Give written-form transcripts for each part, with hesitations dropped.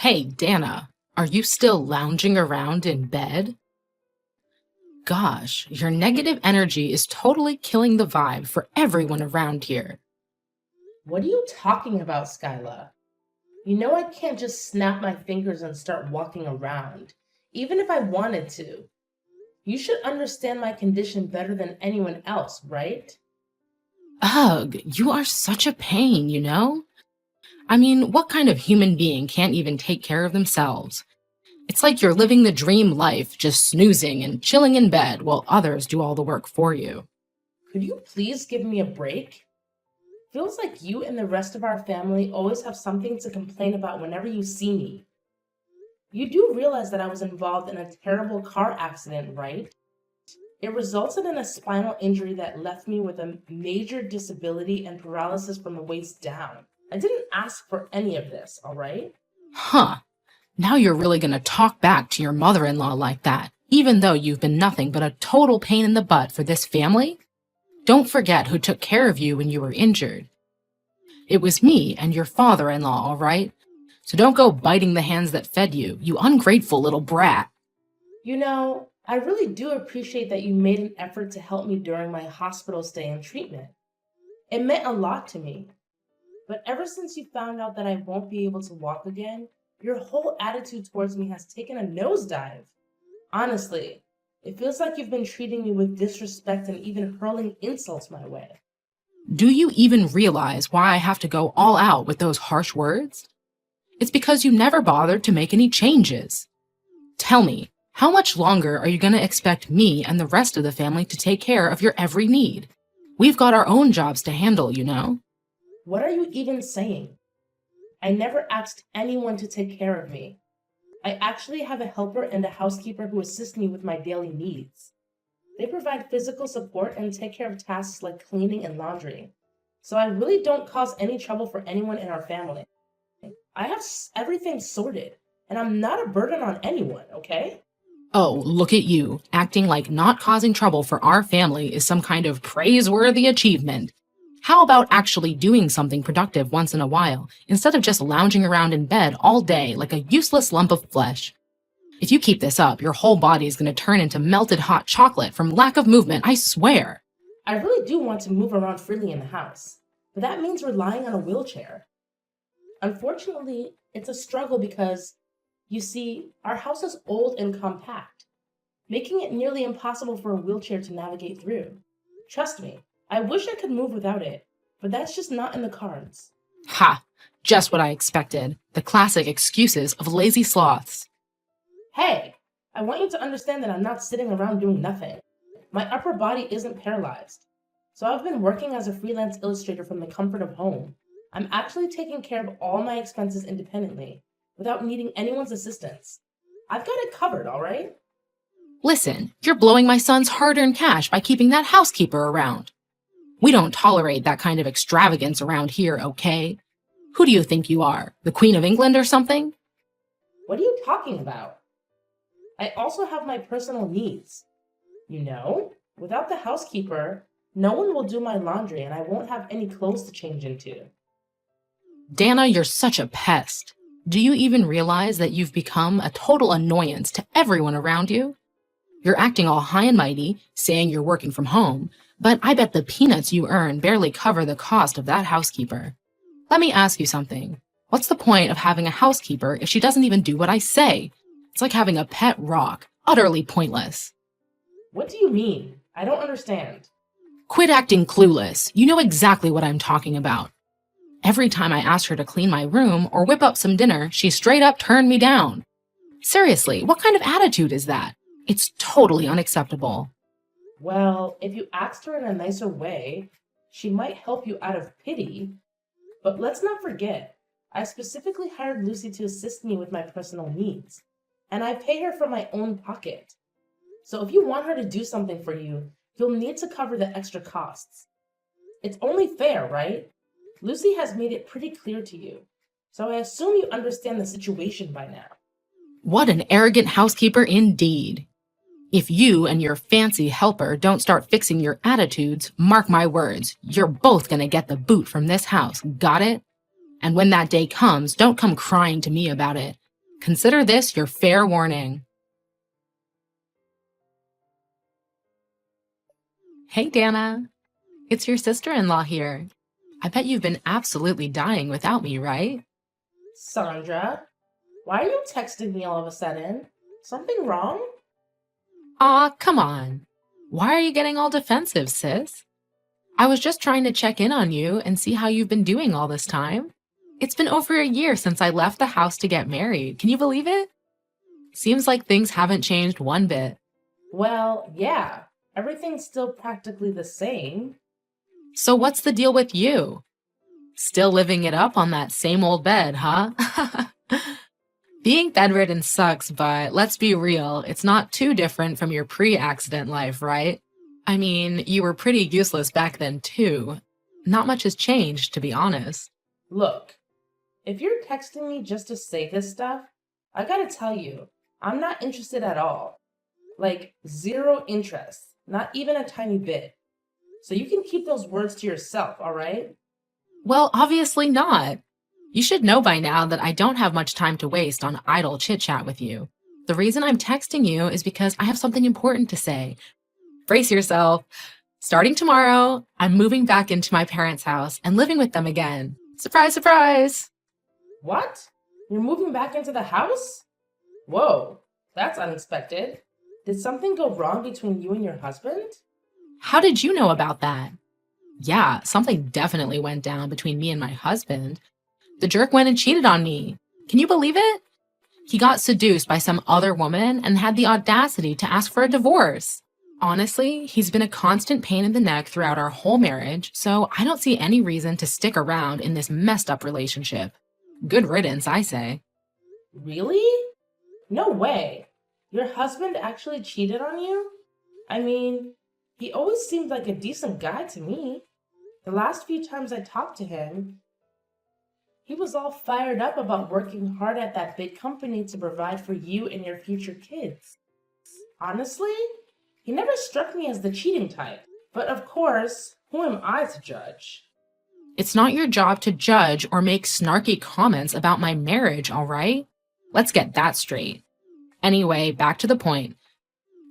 Hey, Dana, are you still lounging around in bed? Gosh, your negative energy is totally killing the vibe for everyone around here. What are you talking about, Skyla? You know I can't just snap my fingers and start walking around, even if I wanted to. You should understand my condition better than anyone else, right? Ugh, you are such a pain, you know? I mean, what kind of human being can't even take care of themselves? It's like you're living the dream life, just snoozing and chilling in bed while others do all the work for you. Could you please give me a break? Feels like you and the rest of our family always have something to complain about whenever you see me. You do realize that I was involved in a terrible car accident, right? It resulted in a spinal injury that left me with a major disability and paralysis from the waist down. I didn't ask for any of this, all right? Huh, now you're really gonna talk back to your mother-in-law like that, even though you've been nothing but a total pain in the butt for this family? Don't forget who took care of you when you were injured. It was me and your father-in-law, all right? So don't go biting the hands that fed you, you ungrateful little brat. I really do appreciate that you made an effort to help me during my hospital stay and treatment. It meant a lot to me. But ever since you found out that I won't be able to walk again, your whole attitude towards me has taken a nosedive. Honestly, it feels like you've been treating me with disrespect and even hurling insults my way. Do you even realize why I have to go all out with those harsh words? It's because you never bothered to make any changes. Tell me, how much longer are you going to expect me and the rest of the family to take care of your every need? We've got our own jobs to handle, you know? What are you even saying? I never asked anyone to take care of me. I actually have a helper and a housekeeper who assist me with my daily needs. They provide physical support and take care of tasks like cleaning and laundry. So I really don't cause any trouble for anyone in our family. I have everything sorted, and I'm not a burden on anyone, okay? Oh, look at you, acting like not causing trouble for our family is some kind of praiseworthy achievement. How about actually doing something productive once in a while, instead of just lounging around in bed all day like a useless lump of flesh? If you keep this up, your whole body is going to turn into melted hot chocolate from lack of movement, I swear. I really do want to move around freely in the house, but that means relying on a wheelchair. Unfortunately, it's a struggle because, you see, our house is old and compact, making it nearly impossible for a wheelchair to navigate through. Trust me, I wish I could move without it, but that's just not in the cards. Ha! Just what I expected. The classic excuses of lazy sloths. Hey, I want you to understand that I'm not sitting around doing nothing. My upper body isn't paralyzed. So I've been working as a freelance illustrator from the comfort of home. I'm actually taking care of all my expenses independently, without needing anyone's assistance. I've got it covered, all right? Listen, you're blowing my son's hard-earned cash by keeping that housekeeper around. We don't tolerate that kind of extravagance around here, okay? Who do you think you are, the Queen of England or something? What are you talking about? I also have my personal needs. Without the housekeeper, no one will do my laundry and I won't have any clothes to change into. Dana, you're such a pest. Do you even realize that you've become a total annoyance to everyone around you? You're acting all high and mighty, saying you're working from home, but I bet the peanuts you earn barely cover the cost of that housekeeper. Let me ask you something. What's the point of having a housekeeper if she doesn't even do what I say? It's like having a pet rock, utterly pointless. What do you mean? I don't understand. Quit acting clueless. You know exactly what I'm talking about. Every time I asked her to clean my room or whip up some dinner, she straight up turned me down. Seriously, what kind of attitude is that? It's totally unacceptable. Well, if you asked her in a nicer way, she might help you out of pity. But let's not forget, I specifically hired Lucy to assist me with my personal needs, and I pay her from my own pocket. So if you want her to do something for you, you'll need to cover the extra costs. It's only fair, right? Lucy has made it pretty clear to you, so I assume you understand the situation by now. What an arrogant housekeeper indeed. If you and your fancy helper don't start fixing your attitudes, mark my words, you're both gonna get the boot from this house, got it? And when that day comes, don't come crying to me about it. Consider this your fair warning. Hey, Dana. It's your sister-in-law here. I bet you've been absolutely dying without me, right? Sandra, why are you texting me all of a sudden? Something wrong? Aw, come on. Why are you getting all defensive, sis? I was just trying to check in on you and see how you've been doing all this time. It's been over a year since I left the house to get married. Can you believe it? Seems like things haven't changed one bit. Well, yeah, everything's still practically the same. So what's the deal with you? Still living it up on that same old bed, huh? Being bedridden sucks, but let's be real, it's not too different from your pre-accident life, right? I mean, you were pretty useless back then too. Not much has changed, to be honest. Look, if you're texting me just to say this stuff, I gotta tell you, I'm not interested at all. Like, zero interest, not even a tiny bit. So you can keep those words to yourself, alright? Well, obviously not. You should know by now that I don't have much time to waste on idle chit-chat with you. The reason I'm texting you is because I have something important to say. Brace yourself. Starting tomorrow, I'm moving back into my parents' house and living with them again. Surprise, surprise! What? You're moving back into the house? Whoa, that's unexpected. Did something go wrong between you and your husband? How did you know about that? Yeah, something definitely went down between me and my husband. The jerk went and cheated on me. Can you believe it? He got seduced by some other woman and had the audacity to ask for a divorce. Honestly, he's been a constant pain in the neck throughout our whole marriage, so I don't see any reason to stick around in this messed up relationship. Good riddance, I say. Really? No way. Your husband actually cheated on you? I mean, he always seemed like a decent guy to me. The last few times I talked to him, he was all fired up about working hard at that big company to provide for you and your future kids. Honestly, he never struck me as the cheating type. But of course, who am I to judge? It's not your job to judge or make snarky comments about my marriage, all right? Let's get that straight. Anyway, back to the point.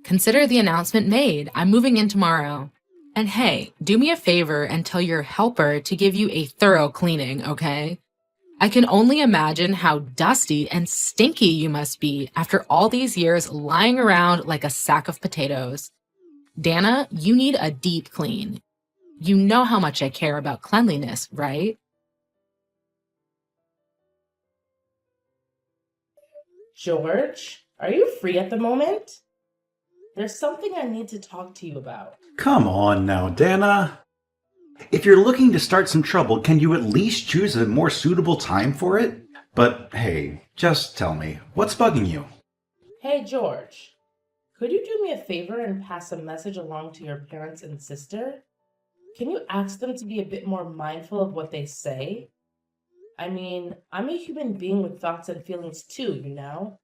Consider the announcement made. I'm moving in tomorrow. And hey, do me a favor and tell your helper to give you a thorough cleaning, okay? I can only imagine how dusty and stinky you must be after all these years lying around like a sack of potatoes. Dana, you need a deep clean. You know how much I care about cleanliness, right? George, are you free at the moment? There's something I need to talk to you about. Come on now, Dana. If you're looking to start some trouble, can you at least choose a more suitable time for it? But hey, just tell me, what's bugging you? Hey, George, could you do me a favor and pass a message along to your parents and sister? Can you ask them to be a bit more mindful of what they say? I mean, I'm a human being with thoughts and feelings too, you know?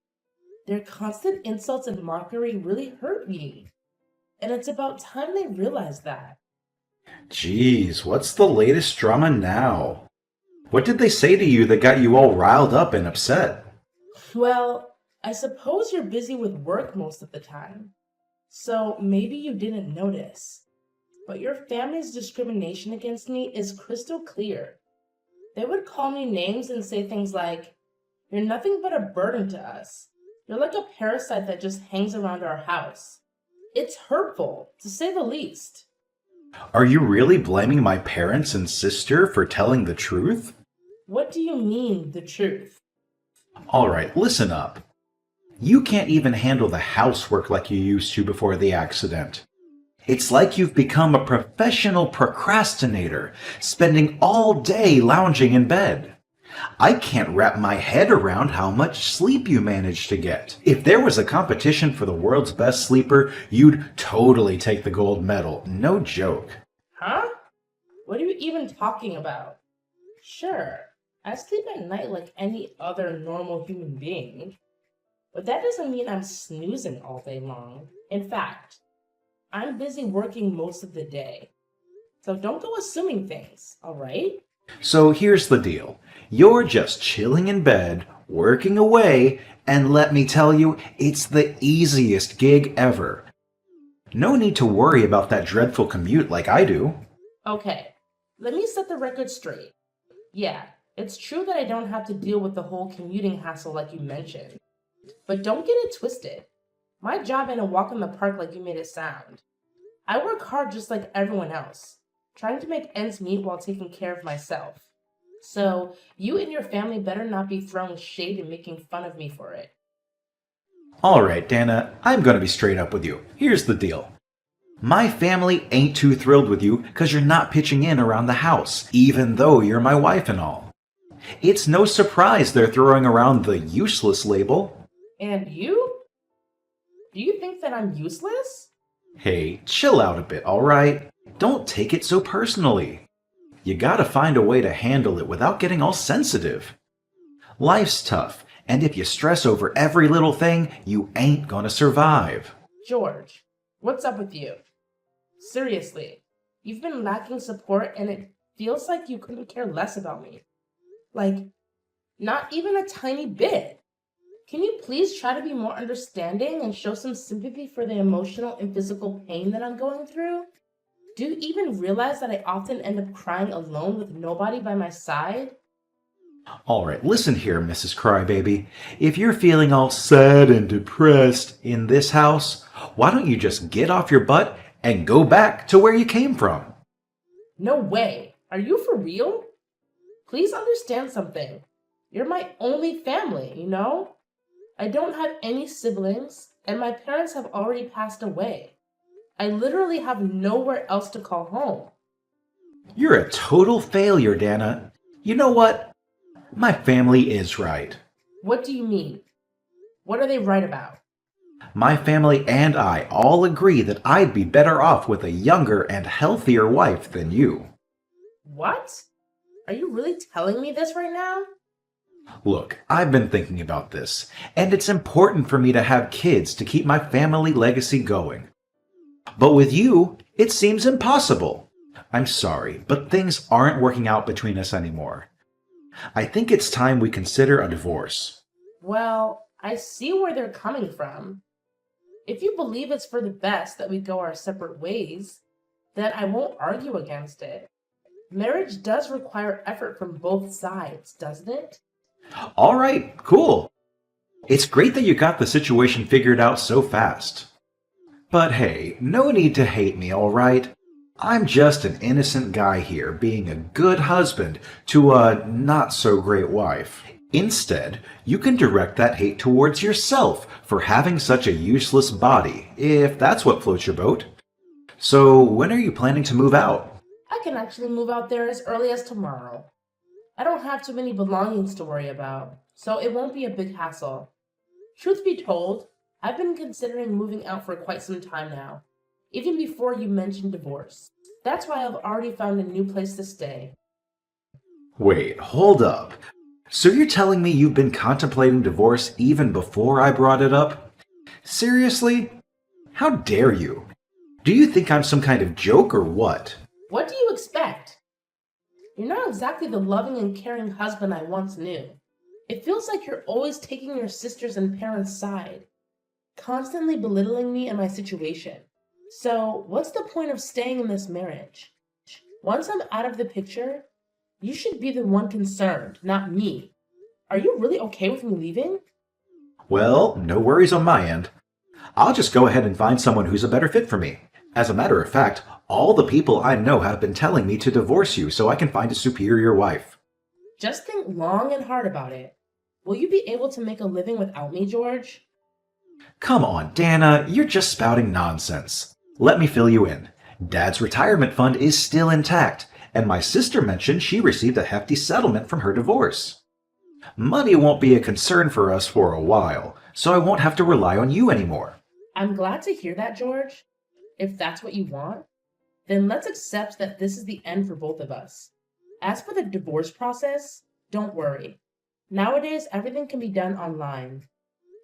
Their constant insults and mockery really hurt me. And it's about time they realize that. Geez, what's the latest drama now? What did they say to you that got you all riled up and upset? Well, I suppose you're busy with work most of the time. So maybe you didn't notice. But your family's discrimination against me is crystal clear. They would call me names and say things like, "You're nothing but a burden to us. You're like a parasite that just hangs around our house." It's hurtful, to say the least. Are you really blaming my parents and sister for telling the truth? What do you mean, the truth? Alright, listen up. You can't even handle the housework like you used to before the accident. It's like you've become a professional procrastinator, spending all day lounging in bed. I can't wrap my head around how much sleep you manage to get. If there was a competition for the world's best sleeper, you'd totally take the gold medal. No joke. Huh? What are you even talking about? Sure, I sleep at night like any other normal human being. But that doesn't mean I'm snoozing all day long. In fact, I'm busy working most of the day. So don't go assuming things, alright? So here's the deal. You're just chilling in bed, working away, and let me tell you, it's the easiest gig ever. No need to worry about that dreadful commute like I do. Okay, let me set the record straight. Yeah, it's true that I don't have to deal with the whole commuting hassle like you mentioned. But don't get it twisted. My job ain't a walk in the park like you made it sound. I work hard just like everyone else, trying to make ends meet while taking care of myself. So, you and your family better not be throwing shade and making fun of me for it. Alright, Dana, I'm gonna be straight up with you. Here's the deal. My family ain't too thrilled with you because you're not pitching in around the house, even though you're my wife and all. It's no surprise they're throwing around the useless label. And you? Do you think that I'm useless? Hey, chill out a bit, alright? Don't take it so personally. You gotta find a way to handle it without getting all sensitive. Life's tough, and if you stress over every little thing, you ain't gonna survive. George, what's up with you? Seriously, you've been lacking support and it feels like you couldn't care less about me. Like, not even a tiny bit. Can you please try to be more understanding and show some sympathy for the emotional and physical pain that I'm going through? Do you even realize that I often end up crying alone with nobody by my side? Alright, listen here, Mrs. Crybaby. If you're feeling all sad and depressed in this house, why don't you just get off your butt and go back to where you came from? No way. Are you for real? Please understand something. You're my only family, you know? I don't have any siblings, and my parents have already passed away. I literally have nowhere else to call home. You're a total failure, Dana. You know what? My family is right. What do you mean? What are they right about? My family and I all agree that I'd be better off with a younger and healthier wife than you. What? Are you really telling me this right now? Look, I've been thinking about this, and it's important for me to have kids to keep my family legacy going. But with you, it seems impossible. I'm sorry, but things aren't working out between us anymore. I think it's time we consider a divorce. Well, I see where they're coming from. If you believe it's for the best that we go our separate ways, then I won't argue against it. Marriage does require effort from both sides, doesn't it? Alright, cool. It's great that you got the situation figured out so fast. But hey, no need to hate me, alright? I'm just an innocent guy here being a good husband to a not-so-great wife. Instead, you can direct that hate towards yourself for having such a useless body, if that's what floats your boat. So, when are you planning to move out? I can actually move out there as early as tomorrow. I don't have too many belongings to worry about, so it won't be a big hassle. Truth be told, I've been considering moving out for quite some time now, even before you mentioned divorce. That's why I've already found a new place to stay. Wait, hold up. So you're telling me you've been contemplating divorce even before I brought it up? Seriously? How dare you? Do you think I'm some kind of joke or what? What do you expect? You're not exactly the loving and caring husband I once knew. It feels like you're always taking your sister's and parents' side, constantly belittling me and my situation. So, what's the point of staying in this marriage? Once I'm out of the picture, you should be the one concerned, not me. Are you really okay with me leaving? Well, no worries on my end. I'll just go ahead and find someone who's a better fit for me. As a matter of fact, all the people I know have been telling me to divorce you so I can find a superior wife. Just think long and hard about it. Will you be able to make a living without me, George? Come on, Dana, you're just spouting nonsense. Let me fill you in. Dad's retirement fund is still intact, and my sister mentioned she received a hefty settlement from her divorce. Money won't be a concern for us for a while, so I won't have to rely on you anymore. I'm glad to hear that, George. If that's what you want, then let's accept that this is the end for both of us. As for the divorce process, don't worry. Nowadays, everything can be done online.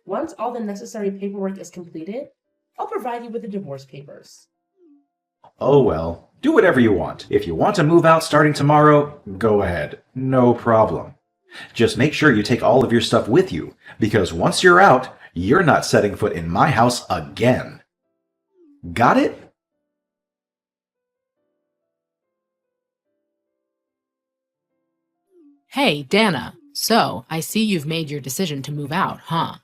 Once all the necessary paperwork is completed, I'll provide you with the divorce papers. Oh well, do whatever you want. If you want to move out starting tomorrow, go ahead. No problem. Just make sure you take all of your stuff with you, because once you're out, you're not setting foot in my house again. Got it? Hey, Dana, so I see you've made your decision to move out, huh?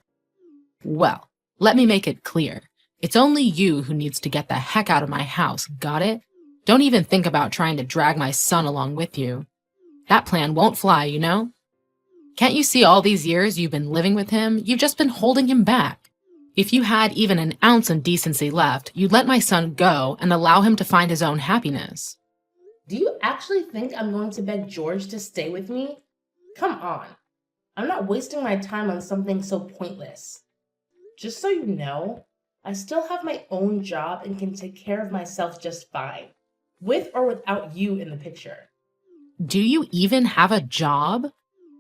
Well, let me make it clear. It's only you who needs to get the heck out of my house, got it? Don't even think about trying to drag my son along with you. That plan won't fly, you know? Can't you see all these years you've been living with him? You've just been holding him back. If you had even an ounce of decency left, you'd let my son go and allow him to find his own happiness. Do you actually think I'm going to beg George to stay with me? Come on. I'm not wasting my time on something so pointless. Just so you know, I still have my own job and can take care of myself just fine, with or without you in the picture. Do you even have a job?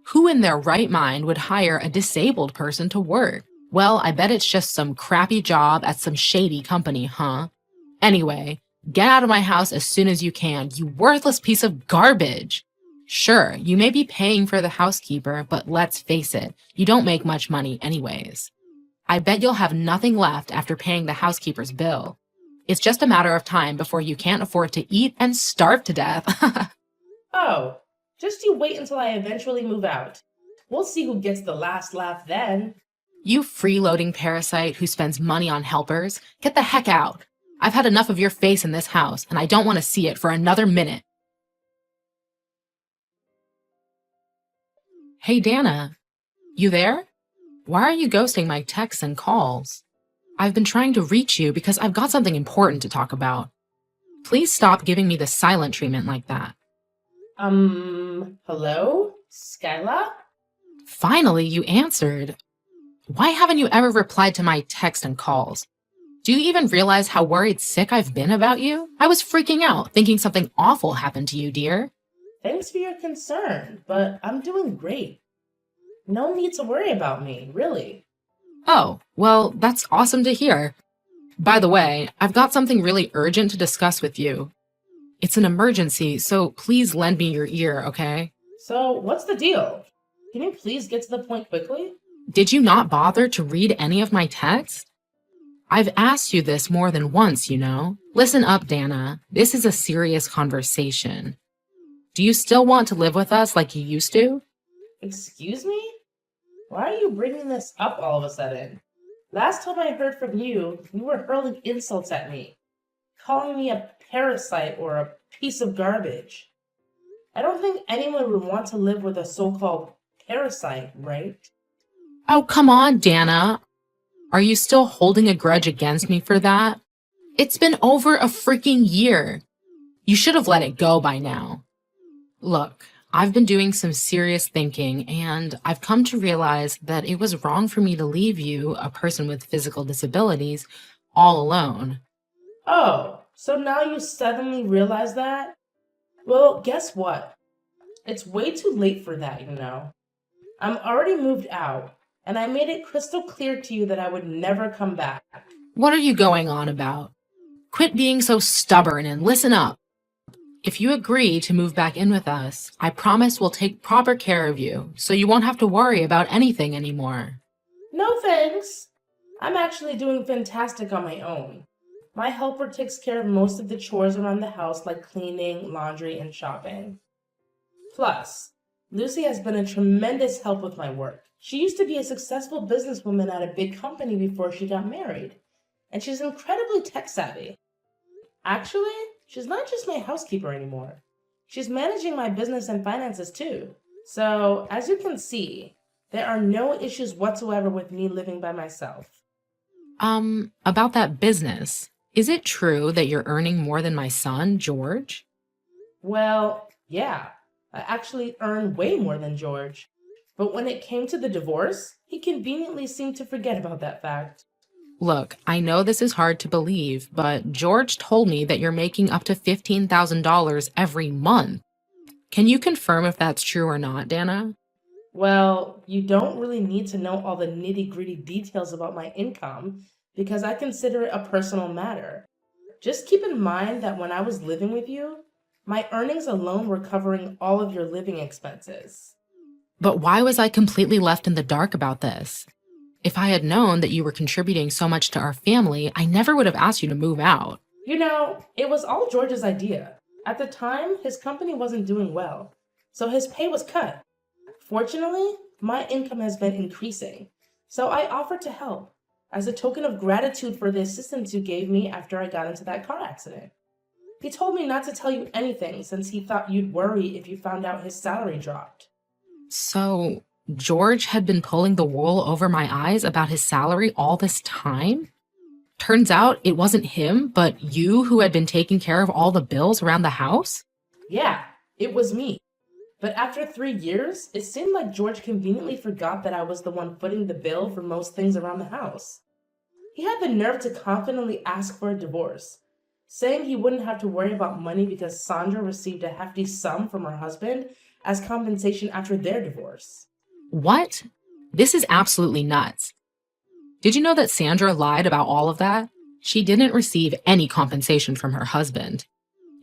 Who in their right mind would hire a disabled person to work? Well, I bet it's just some crappy job at some shady company, huh? Anyway, get out of my house as soon as you can, you worthless piece of garbage. Sure, you may be paying for the housekeeper, but let's face it, you don't make much money anyways. I bet you'll have nothing left after paying the housekeeper's bill. It's just a matter of time before you can't afford to eat and starve to death. Oh, just you wait until I eventually move out. We'll see who gets the last laugh then. You freeloading parasite who spends money on helpers, get the heck out. I've had enough of your face in this house, and I don't want to see it for another minute. Hey, Dana, you there? Why are you ghosting my texts and calls? I've been trying to reach you because I've got something important to talk about. Please stop giving me the silent treatment like that. Hello? Skyla? Finally, you answered. Why haven't you ever replied to my text and calls? Do you even realize how worried sick I've been about you? I was freaking out, thinking something awful happened to you, dear. Thanks for your concern, but I'm doing great. No need to worry about me, really. Oh, well, that's awesome to hear. By the way, I've got something really urgent to discuss with you. It's an emergency, so please lend me your ear, okay? So, what's the deal? Can you please get to the point quickly? Did you not bother to read any of my texts? I've asked you this more than once, you know. Listen up, Dana. This is a serious conversation. Do you still want to live with us like you used to? Excuse me? Why are you bringing this up all of a sudden? Last time I heard from you, you were hurling insults at me, calling me a parasite or a piece of garbage. I don't think anyone would want to live with a so-called parasite, right? Oh, come on, Dana. Are you still holding a grudge against me for that? It's been over a freaking year. You should have let it go by now. Look, I've been doing some serious thinking, and I've come to realize that it was wrong for me to leave you, a person with physical disabilities, all alone. Oh, so now you suddenly realize that? Well, guess what? It's way too late for that, you know. I'm already moved out, and I made it crystal clear to you that I would never come back. What are you going on about? Quit being so stubborn and listen up. If you agree to move back in with us, I promise we'll take proper care of you, so you won't have to worry about anything anymore. No thanks. I'm actually doing fantastic on my own. My helper takes care of most of the chores around the house like cleaning, laundry, and shopping. Plus, Lucy has been a tremendous help with my work. She used to be a successful businesswoman at a big company before she got married, and she's incredibly tech savvy. Actually, she's not just my housekeeper anymore. She's managing my business and finances too. So, as you can see, there are no issues whatsoever with me living by myself. About that business, is it true that you're earning more than my son, George? Well, yeah, I actually earn way more than George. But when it came to the divorce, he conveniently seemed to forget about that fact. Look, I know this is hard to believe, but George told me that you're making up to $15,000 every month. Can you confirm if that's true or not, Dana? Well, you don't really need to know all the nitty-gritty details about my income because I consider it a personal matter. Just keep in mind that when I was living with you, my earnings alone were covering all of your living expenses. But why was I completely left in the dark about this? If I had known that you were contributing so much to our family, I never would have asked you to move out. It was all George's idea. At the time, his company wasn't doing well, so his pay was cut. Fortunately, my income has been increasing, so I offered to help as a token of gratitude for the assistance you gave me after I got into that car accident. He told me not to tell you anything since he thought you'd worry if you found out his salary dropped. So, George had been pulling the wool over my eyes about his salary all this time? Turns out it wasn't him, but you who had been taking care of all the bills around the house? Yeah, it was me. But after 3 years, it seemed like George conveniently forgot that I was the one footing the bill for most things around the house. He had the nerve to confidently ask for a divorce, saying he wouldn't have to worry about money because Sandra received a hefty sum from her husband as compensation after their divorce. What? This is absolutely nuts. Did you know that Sandra lied about all of that? She didn't receive any compensation from her husband.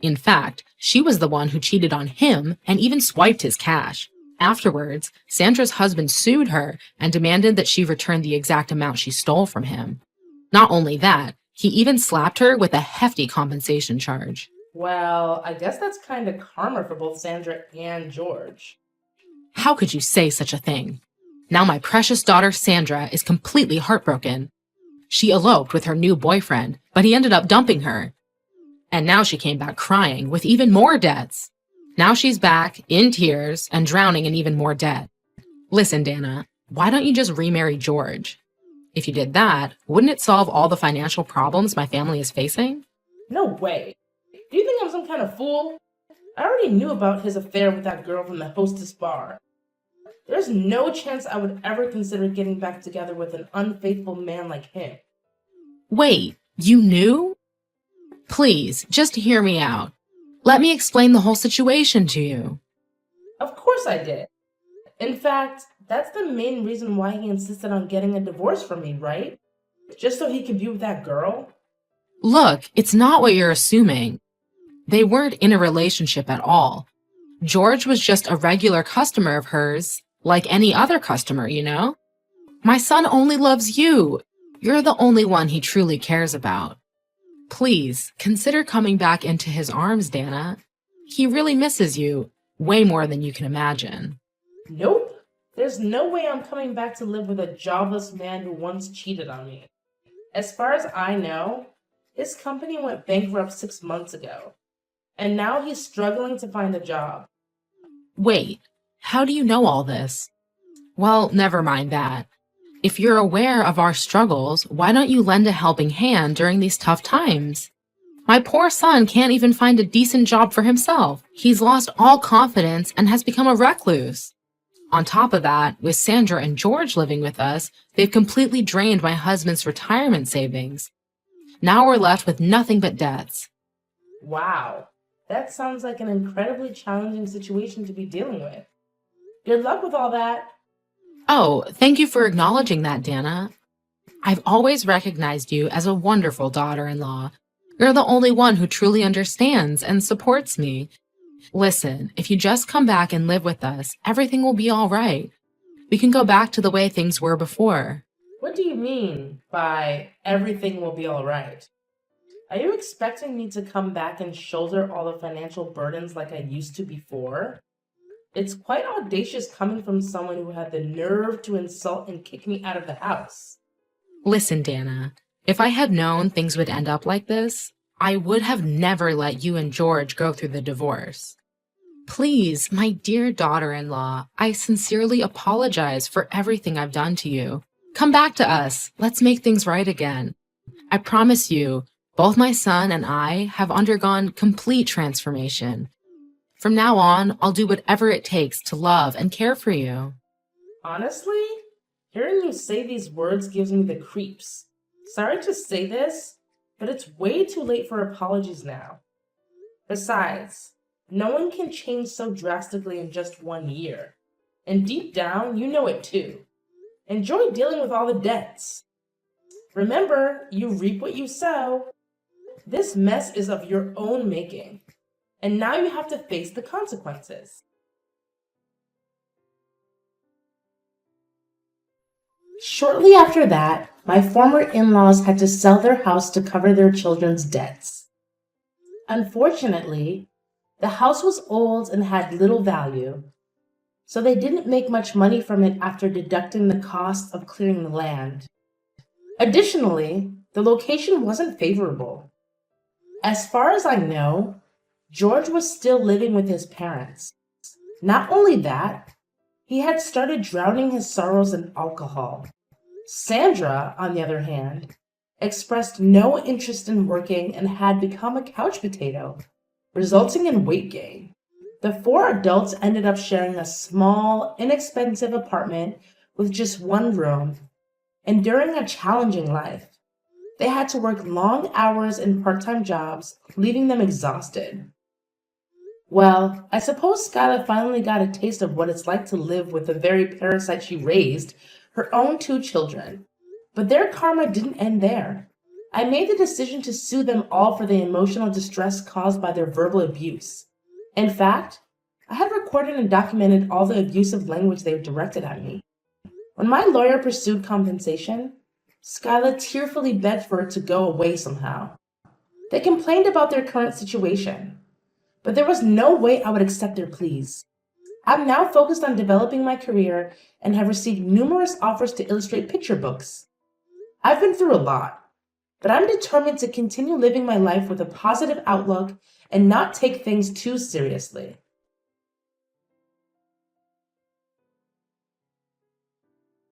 In fact, she was the one who cheated on him and even swiped his cash. Afterwards, Sandra's husband sued her and demanded that she return the exact amount she stole from him. Not only that, he even slapped her with a hefty compensation charge. Well, I guess that's kind of karma for both Sandra and George. How could you say such a thing? Now my precious daughter Sandra is completely heartbroken. She eloped with her new boyfriend, but he ended up dumping her. And now she came back crying with even more debts. Now she's back in tears and drowning in even more debt. Listen, Dana, why don't you just remarry George? If you did that, wouldn't it solve all the financial problems my family is facing? No way. Do you think I'm some kind of fool? I already knew about his affair with that girl from the hostess bar. There's no chance I would ever consider getting back together with an unfaithful man like him. Wait, you knew? Please, just hear me out. Let me explain the whole situation to you. Of course I did. In fact, that's the main reason why he insisted on getting a divorce from me, right? Just so he could be with that girl? Look, it's not what you're assuming. They weren't in a relationship at all. George was just a regular customer of hers, like any other customer, you know? My son only loves you. You're the only one he truly cares about. Please, consider coming back into his arms, Dana. He really misses you, way more than you can imagine. Nope. There's no way I'm coming back to live with a jobless man who once cheated on me. As far as I know, his company went bankrupt 6 months ago, and now he's struggling to find a job. Wait, how do you know all this? Well, never mind that. If you're aware of our struggles, why don't you lend a helping hand during these tough times? My poor son can't even find a decent job for himself. He's lost all confidence and has become a recluse. On top of that, with Sandra and George living with us, they've completely drained my husband's retirement savings. Now we're left with nothing but debts. Wow, that sounds like an incredibly challenging situation to be dealing with. Good luck with all that. Oh, thank you for acknowledging that, Dana. I've always recognized you as a wonderful daughter-in-law. You're the only one who truly understands and supports me. Listen, if you just come back and live with us, everything will be all right. We can go back to the way things were before. What do you mean by everything will be all right? Are you expecting me to come back and shoulder all the financial burdens like I used to before? It's quite audacious coming from someone who had the nerve to insult and kick me out of the house. Listen, Dana, if I had known things would end up like this, I would have never let you and George go through the divorce. Please, my dear daughter-in-law, I sincerely apologize for everything I've done to you. Come back to us. Let's make things right again. I promise you, both my son and I have undergone complete transformation. From now on, I'll do whatever it takes to love and care for you. Honestly, hearing you say these words gives me the creeps. Sorry to say this, but it's way too late for apologies now. Besides, no one can change so drastically in just 1 year. And deep down, you know it too. Enjoy dealing with all the debts. Remember, you reap what you sow. This mess is of your own making, and now you have to face the consequences. Shortly after that, my former in-laws had to sell their house to cover their children's debts. Unfortunately, the house was old and had little value, so they didn't make much money from it after deducting the cost of clearing the land. Additionally, the location wasn't favorable. As far as I know, George was still living with his parents. Not only that, he had started drowning his sorrows in alcohol. Sandra, on the other hand, expressed no interest in working and had become a couch potato, resulting in weight gain. The four adults ended up sharing a small, inexpensive apartment with just one room, and during a challenging life, they had to work long hours in part-time jobs, leaving them exhausted. Well, I suppose Skyla finally got a taste of what it's like to live with the very parasite she raised, her own two children. But their karma didn't end there. I made the decision to sue them all for the emotional distress caused by their verbal abuse. In fact, I had recorded and documented all the abusive language they directed at me. When my lawyer pursued compensation, Skyla tearfully begged for it to go away somehow. They complained about their current situation, but there was no way I would accept their pleas. I'm now focused on developing my career and have received numerous offers to illustrate picture books. I've been through a lot, but I'm determined to continue living my life with a positive outlook and not take things too seriously.